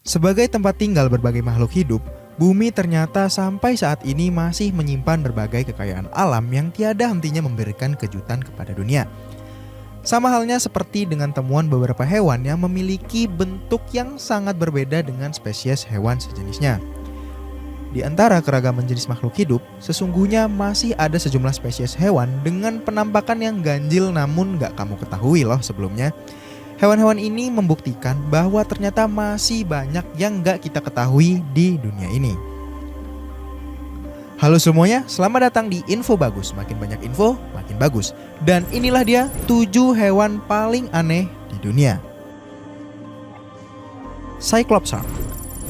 Sebagai tempat tinggal berbagai makhluk hidup, bumi ternyata sampai saat ini masih menyimpan berbagai kekayaan alam yang tiada hentinya memberikan kejutan kepada dunia. Sama halnya seperti dengan temuan beberapa hewan yang memiliki bentuk yang sangat berbeda dengan spesies hewan sejenisnya. Di antara keragaman jenis makhluk hidup, sesungguhnya masih ada sejumlah spesies hewan dengan penampakan yang ganjil namun gak kamu ketahui loh sebelumnya. Hewan-hewan ini membuktikan bahwa ternyata masih banyak yang gak kita ketahui di dunia ini. Halo semuanya, selamat datang di Info Bagus. Makin banyak info, makin bagus. Dan inilah dia 7 hewan paling aneh di dunia. Cyclops shark.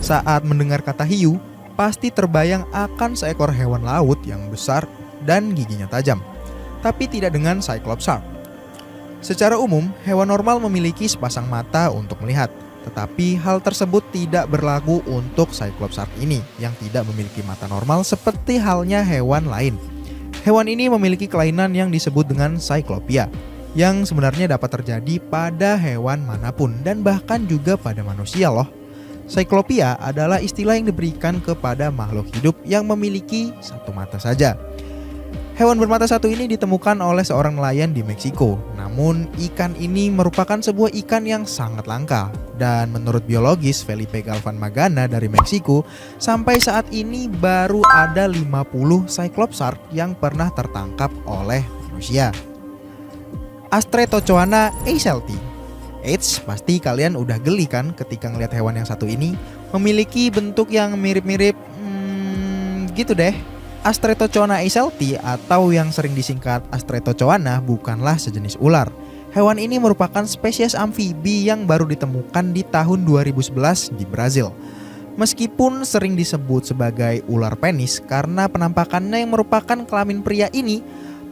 Saat mendengar kata hiu, pasti terbayang akan seekor hewan laut yang besar dan giginya tajam. Tapi tidak dengan Cyclops shark. Secara umum, hewan normal memiliki sepasang mata untuk melihat. Tetapi hal tersebut tidak berlaku untuk Cyclops shark ini yang tidak memiliki mata normal seperti halnya hewan lain. Hewan ini memiliki kelainan yang disebut dengan cyclopia, yang sebenarnya dapat terjadi pada hewan manapun dan bahkan juga pada manusia loh. Cyclopia adalah istilah yang diberikan kepada makhluk hidup yang memiliki satu mata saja. Hewan bermata satu ini ditemukan oleh seorang nelayan di Meksiko. Namun ikan ini merupakan sebuah ikan yang sangat langka. Dan menurut biologis Felipe Galvan Magana dari Meksiko, sampai saat ini baru ada 50 Cyclops shark yang pernah tertangkap oleh manusia. Astretochoana eiselti. Eits, pasti kalian udah geli kan ketika ngelihat hewan yang satu ini. Memiliki bentuk yang mirip-mirip gitu deh. Astretochoana eiselti atau yang sering disingkat Astretochoana bukanlah sejenis ular. Hewan ini merupakan spesies amfibi yang baru ditemukan di tahun 2011 di Brazil. Meskipun sering disebut sebagai ular penis karena penampakannya yang merupakan kelamin pria ini,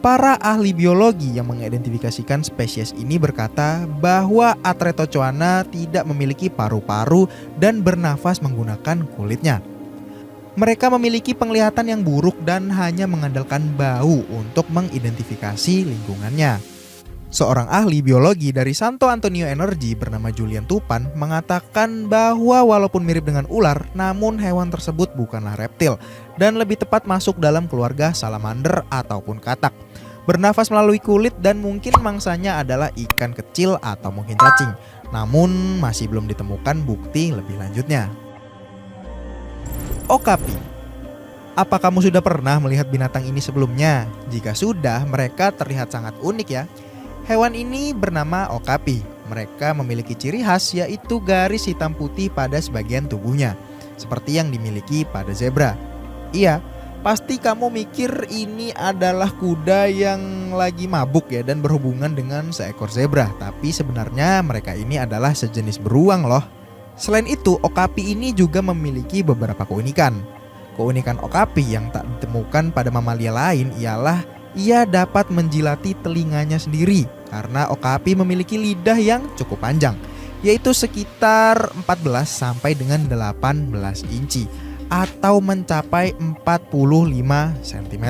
para ahli biologi yang mengidentifikasikan spesies ini berkata bahwa Astretochoana tidak memiliki paru-paru dan bernafas menggunakan kulitnya. Mereka memiliki penglihatan yang buruk dan hanya mengandalkan bau untuk mengidentifikasi lingkungannya. Seorang ahli biologi dari Santo Antonio Energy bernama Julian Tupan mengatakan bahwa walaupun mirip dengan ular, namun hewan tersebut bukanlah reptil dan lebih tepat masuk dalam keluarga salamander ataupun katak. Bernafas melalui kulit dan mungkin mangsanya adalah ikan kecil atau mungkin cacing. Namun masih belum ditemukan bukti lebih lanjutnya. Okapi. Apa kamu sudah pernah melihat binatang ini sebelumnya? Jika sudah, mereka terlihat sangat unik ya. Hewan ini bernama okapi. Mereka memiliki ciri khas yaitu garis hitam putih pada sebagian tubuhnya, seperti yang dimiliki pada zebra. Iya, pasti kamu mikir ini adalah kuda yang lagi mabuk ya dan berhubungan dengan seekor zebra. Tapi sebenarnya mereka ini adalah sejenis beruang loh. Selain itu, okapi ini juga memiliki beberapa keunikan. Keunikan okapi yang tak ditemukan pada mamalia lain ialah ia dapat menjilati telinganya sendiri karena okapi memiliki lidah yang cukup panjang, yaitu sekitar 14 sampai dengan 18 inci atau mencapai 45 cm.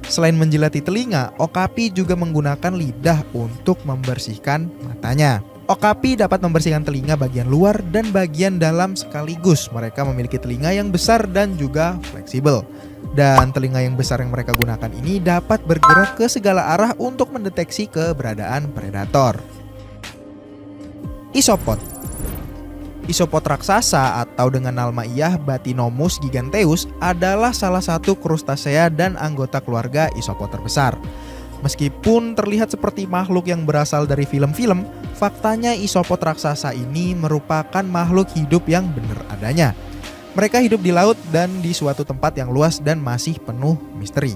Selain menjilati telinga, okapi juga menggunakan lidah untuk membersihkan matanya. Okapi dapat membersihkan telinga bagian luar dan bagian dalam sekaligus. Mereka memiliki telinga yang besar dan juga fleksibel. Dan telinga yang besar yang mereka gunakan ini dapat bergerak ke segala arah untuk mendeteksi keberadaan predator. Isopod. Isopod raksasa atau dengan Nalmaiyah Bathynomus giganteus adalah salah satu krustasea dan anggota keluarga isopod terbesar. Meskipun terlihat seperti makhluk yang berasal dari film-film, faktanya isopod raksasa ini merupakan makhluk hidup yang benar adanya. Mereka hidup di laut dan di suatu tempat yang luas dan masih penuh misteri.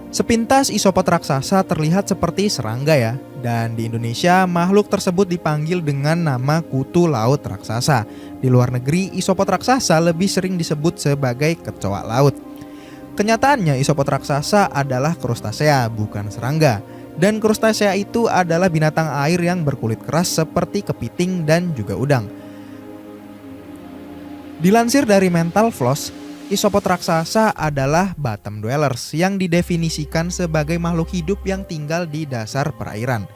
Sepintas isopod raksasa terlihat seperti serangga ya, dan di Indonesia makhluk tersebut dipanggil dengan nama kutu laut raksasa. Di luar negeri, isopod raksasa lebih sering disebut sebagai kecoa laut. Kenyataannya isopod raksasa adalah krustasea, bukan serangga. Dan krustasea itu adalah binatang air yang berkulit keras seperti kepiting dan juga udang. Dilansir dari Mental Floss, isopod raksasa adalah bottom dwellers yang didefinisikan sebagai makhluk hidup yang tinggal di dasar perairan.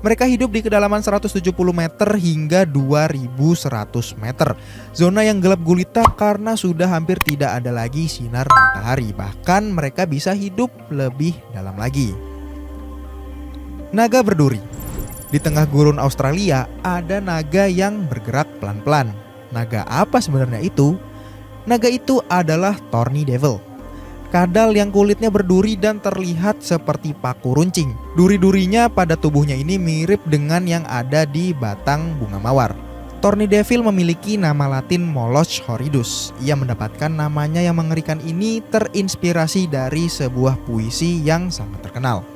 Mereka hidup di kedalaman 170 meter hingga 2100 meter. Zona yang gelap gulita karena sudah hampir tidak ada lagi sinar matahari. Bahkan mereka bisa hidup lebih dalam lagi. Naga berduri. Di tengah gurun Australia ada naga yang bergerak pelan-pelan. Naga apa sebenarnya itu? Naga itu adalah Thorny Devil. Kadal yang kulitnya berduri dan terlihat seperti paku runcing. Duri-durinya pada tubuhnya ini mirip dengan yang ada di batang bunga mawar. Thorny Devil memiliki nama latin Moloch horridus. Ia mendapatkan namanya yang mengerikan ini terinspirasi dari sebuah puisi yang sangat terkenal.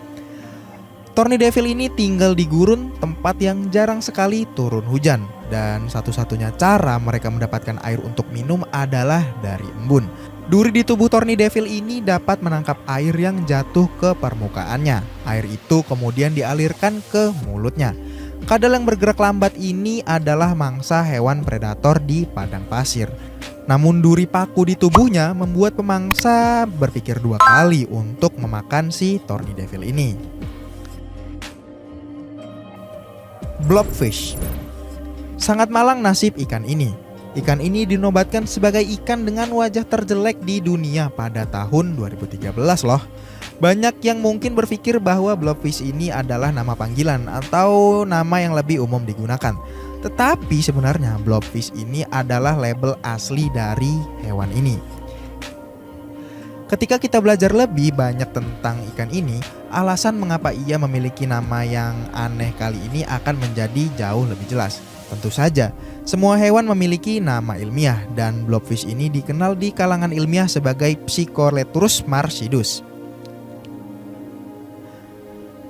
Thorny Devil ini tinggal di gurun, tempat yang jarang sekali turun hujan. Dan satu-satunya cara mereka mendapatkan air untuk minum adalah dari embun. Duri di tubuh Thorny Devil ini dapat menangkap air yang jatuh ke permukaannya. Air itu kemudian dialirkan ke mulutnya. Kadal yang bergerak lambat ini adalah mangsa hewan predator di padang pasir. Namun duri paku di tubuhnya membuat pemangsa berpikir dua kali untuk memakan si Thorny Devil ini. Blobfish. Sangat malang nasib ikan ini. Ikan ini dinobatkan sebagai ikan dengan wajah terjelek di dunia pada tahun 2013 loh. Banyak yang mungkin berpikir bahwa blobfish ini adalah nama panggilan atau nama yang lebih umum digunakan. Tetapi sebenarnya blobfish ini adalah label asli dari hewan ini. Ketika kita belajar lebih banyak tentang ikan ini, alasan mengapa ia memiliki nama yang aneh kali ini akan menjadi jauh lebih jelas. Tentu saja, semua hewan memiliki nama ilmiah dan blobfish ini dikenal di kalangan ilmiah sebagai Psycholeturus marcidus.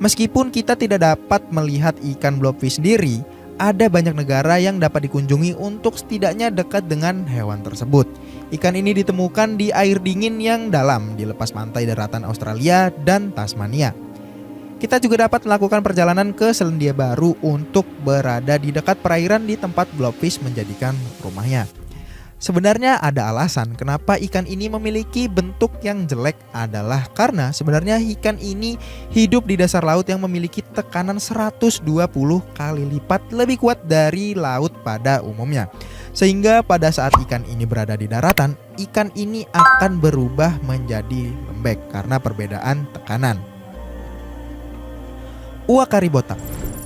Meskipun kita tidak dapat melihat ikan blobfish sendiri, ada banyak negara yang dapat dikunjungi untuk setidaknya dekat dengan hewan tersebut. Ikan ini ditemukan di air dingin yang dalam di lepas pantai daratan Australia dan Tasmania. Kita juga dapat melakukan perjalanan ke Selandia Baru untuk berada di dekat perairan di tempat blobfish menjadikan rumahnya. Sebenarnya ada alasan kenapa ikan ini memiliki bentuk yang jelek adalah karena sebenarnya ikan ini hidup di dasar laut yang memiliki tekanan 120 kali lipat lebih kuat dari laut pada umumnya. Sehingga pada saat ikan ini berada di daratan, ikan ini akan berubah menjadi lembek karena perbedaan tekanan. Uakari botak.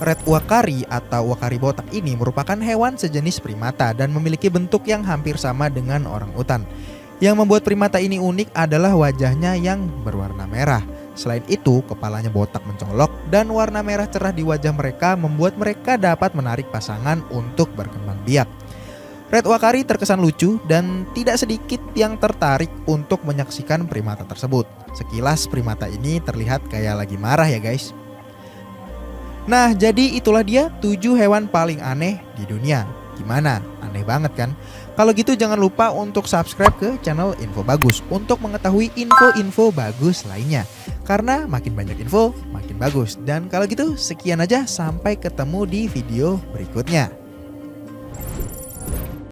Red uakari atau uakari botak ini merupakan hewan sejenis primata dan memiliki bentuk yang hampir sama dengan orangutan. Yang membuat primata ini unik adalah wajahnya yang berwarna merah. Selain itu, kepalanya botak mencolok dan warna merah cerah di wajah mereka membuat mereka dapat menarik pasangan untuk berkembang biak. Red uakari terkesan lucu dan tidak sedikit yang tertarik untuk menyaksikan primata tersebut. Sekilas primata ini terlihat kayak lagi marah ya guys. Nah, jadi itulah dia 7 hewan paling aneh di dunia. Gimana? Aneh banget kan? Kalau gitu jangan lupa untuk subscribe ke channel Info Bagus untuk mengetahui info-info bagus lainnya. Karena makin banyak info, makin bagus. Dan kalau gitu sekian aja, sampai ketemu di video berikutnya.